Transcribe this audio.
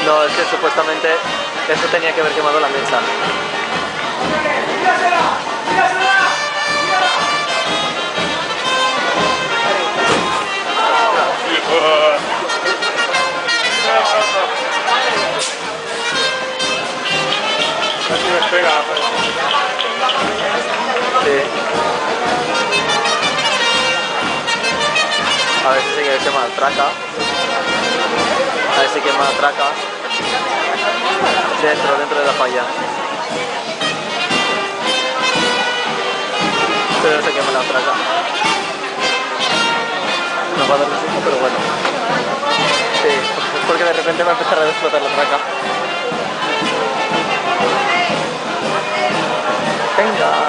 No, es que supuestamente eso tenía que haber quemado la mecha. Sí. A ver si se quema la traca. A ver si quema la traca. Dentro de la falla. Pero no se quema la traca. Nos va a dar un susto, pero bueno. Sí, porque de repente va a empezar a explotar la traca. Venga.